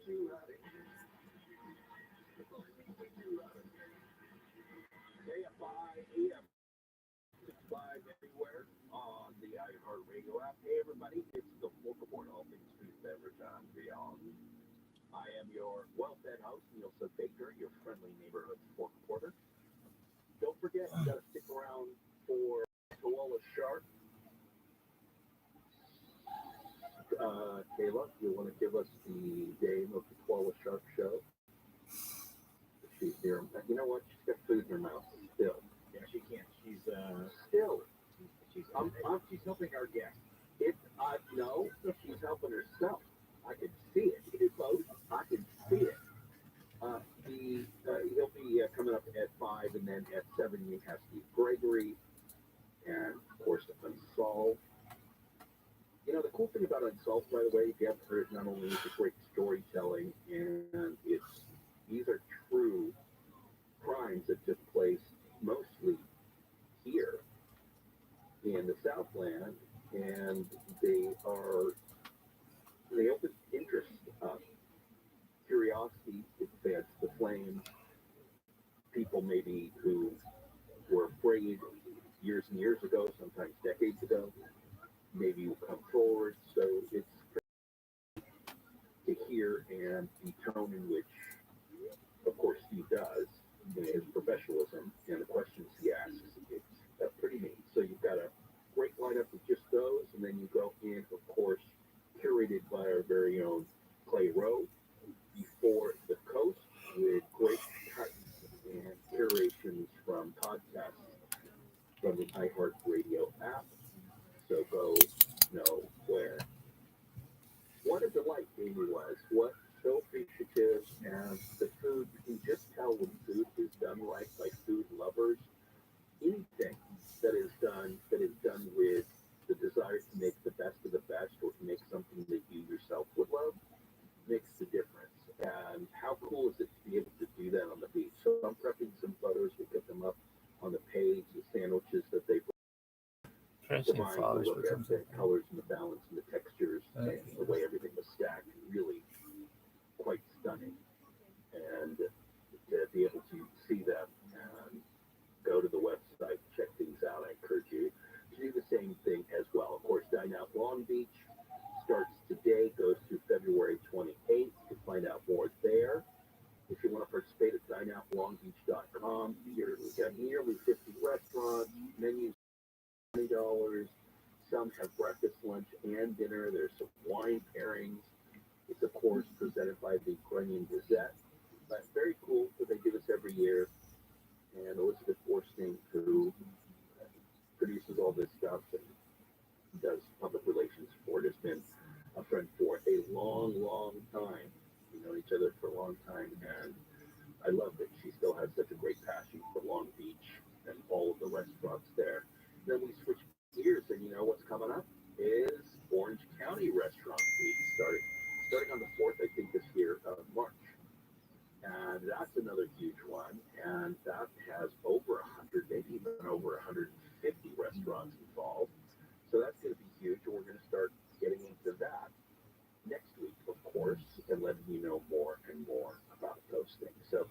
Live everywhere on the iHeartRadio app. Hey everybody, it's the foodporn, all things food and beverage on reality. I am your well-fed host, Nielsen Baker, your friendly neighborhood pork reporter. Don't forget, you gotta stick around for Koala Shark. Kayla, you want to give us the name of the Koala Shark show? She's here. You know what? She's got food in her mouth still. Yeah, she can't. She's Still. she's helping our guest. No, she's helping herself. I can see it. You do both. I can see it. He'll be coming up at 5, and then at 7 you have Steve Gregory, and of course Unsolved. You know, the cool thing about Unsolved, by the way, if you haven't heard it, not only is it great storytelling, and these are true crimes that took place mostly here in the Southland, and they open interest up, curiosity advanced the flame. People maybe who were afraid years and years ago, sometimes decades ago, maybe will come forward. So it's to hear, and the tone in which, of course, Steve does, his professionalism and the questions he asks, it's pretty neat. So you've got a great lineup of just those, and then you go in, of course, curated by our very own Clay Rowe, Before the Coast, with great cuts and curations from podcasts from the iHeartRadio app. So go nowhere. What a delight Amy was. What so appreciative, and the food, you can just tell when food is done right by food lovers. Anything that is done with the desire to make the best of the best, or to make something that you yourself would love, makes the difference. And how cool is it to be able to do that on the beach? So I'm prepping some photos. We'll get them up on the page, the sandwiches that they Flowers look at the colors and the balance and the textures, and the way everything was stacked, really quite stunning. And to be able to see them and go to the website, check things out, I encourage you to do the same thing as well. Of course, Dine Out Long Beach starts today, goes through February 28th. You can find out more there. If you want to participate at dineoutlongbeach.com, we've got nearly 50 restaurants, menus $20. Some have breakfast, lunch, and dinner. There's some wine pairings. It's, of course, presented by the Ukrainian Gazette. But very cool that they do this every year. And Elizabeth Forsting, who produces all this stuff and does public relations for it, has been a friend for a long, long time. We've known each other for a long time, and I love that she still has such a great passion for Long Beach and all of the restaurants there. Then we switch gears, and you know what's coming up is Orange County Restaurant Week, starting on the 4th, I think, this year of March. And that's another huge one, and that has over 100, maybe even over 150 restaurants involved. So that's going to be huge, and we're going to start getting into that next week, of course, and letting you know more and more about those things. So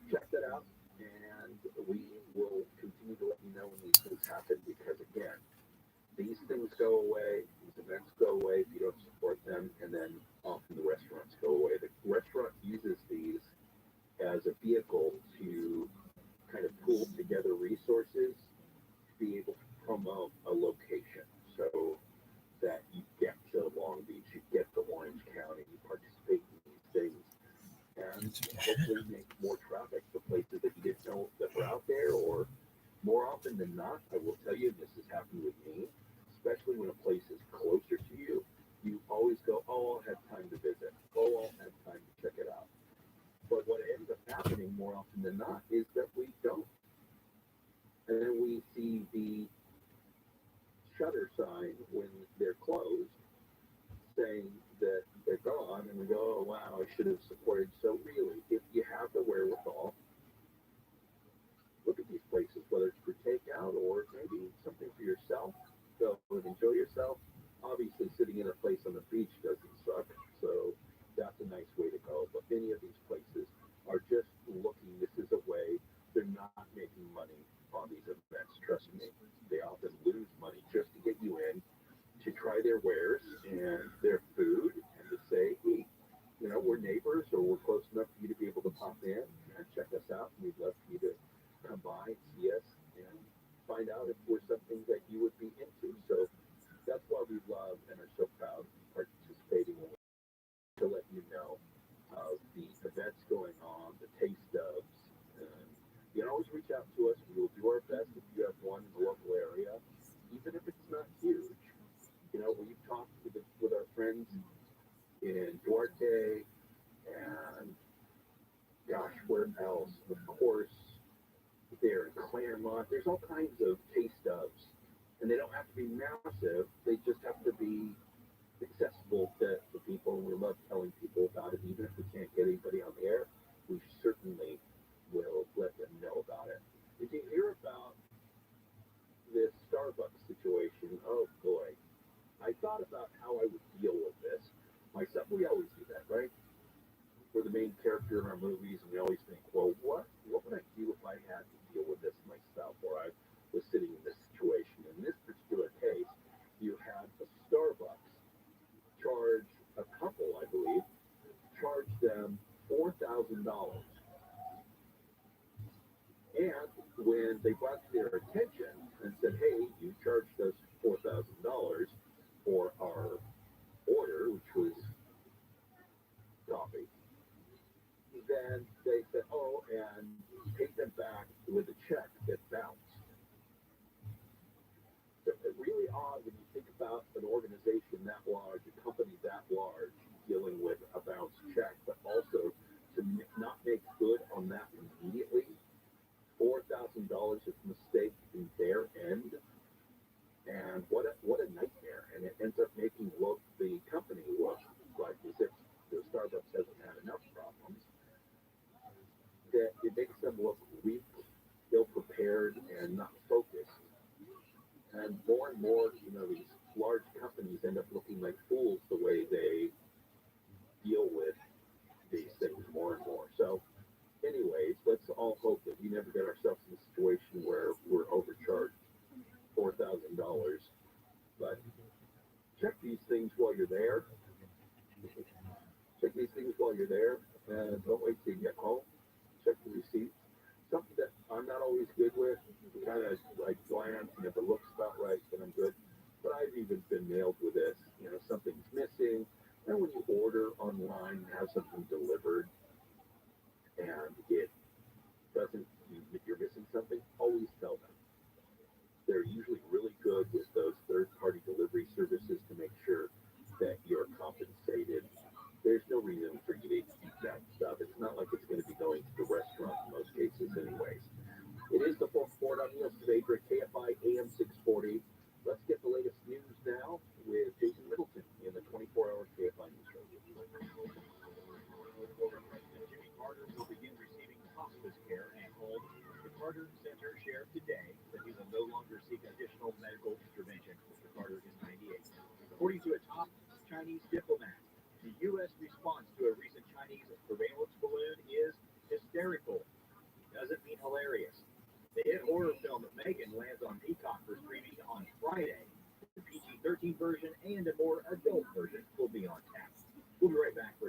check that out, and we will continue to let you know when these things happen, because, again, these things go away, these events go away if you don't support them, and then often the restaurants go away. The restaurant uses these as a vehicle to kind of pool together resources to be able to promote a location, so that you get to Long Beach, you get to Orange County, you participate in these things, and hopefully make more traffic for places that you didn't know that were out there. Or more often than not, I will tell you, this has happened with me, especially when a place is closer to you, you always go, oh, I'll have time to visit. Oh, I'll have time to check it out. But what ends up happening more often than not is that we don't. And then we see the shutter sign when they're closed saying that they're gone, and we go, oh, wow, I should have supported. So really, if you have the wherewithal, look at these places, whether it's for takeout or maybe something for yourself. Go and enjoy yourself. Obviously, sitting in a place on the beach doesn't suck, so that's a nice way to go. in Duarte, and gosh, where else? Of course, there in Claremont. There's all kinds of taste stubs, and they don't have to be massive. They just have to be accessible to people. And we love telling people about it, even if we can't get anybody on the air. We certainly will let them know about it. Did you hear about this Starbucks situation? Oh boy. I thought about how I would deal with this myself. We always do that, right? We're the main character in our movies, and we always think, well, what would I do if I had to deal with this myself, or I was sitting in this situation? In this particular case, you had a Starbucks charge a couple, I believe, charge them $4,000. And when they brought to their attention and said, hey, you charged us $4,000 for our order, which was coffee, then they said, oh, and paid them back with a check that bounced. So it's really odd when you think about an organization that large, a company that large, dealing with a bounced check, but also to not make good on that immediately. $4,000 is a mistake in their end, and what a nightmare! And it ends up making the company look like as if the Starbucks hasn't had enough problems. That it makes them look weak, ill-prepared, and not focused. And more, these large companies end up looking like fools the way they deal with these things more and more. So, anyways, let's all hope that we never get ourselves in a situation where we're overcharged $4,000. But check these things while you're there. Check these things while you're there, and don't wait till you get home. Check the receipts. Something that I'm not always good with, kind of like glance, and if it looks about right, then I'm good. But I've even been nailed with this. Something's missing, and when you order online and have something delivered, and it doesn't, you're missing something, always tell them. They're usually really good with those third-party delivery services to make sure that you're compensated. There's no reason for you to eat that stuff. It's not like it's going to be going to the restaurant in most cases anyways. It is the fourth report on News today for KFI AM 640. Let's get the latest news now with Jason Middleton in the 24-hour KFI News Show. Former President Jimmy Carter will begin receiving hospice care and told the Carter Center shared today that he will no longer seek additional medical intervention. Mr. Carter is 98. According to a top Chinese diplomat, the U.S. response to a recent Chinese surveillance balloon is hysterical. Doesn't mean hilarious. The hit horror film Megan lands on Peacock for streaming on Friday. The PG-13 version and a more adult version will be on tap. We'll be right back for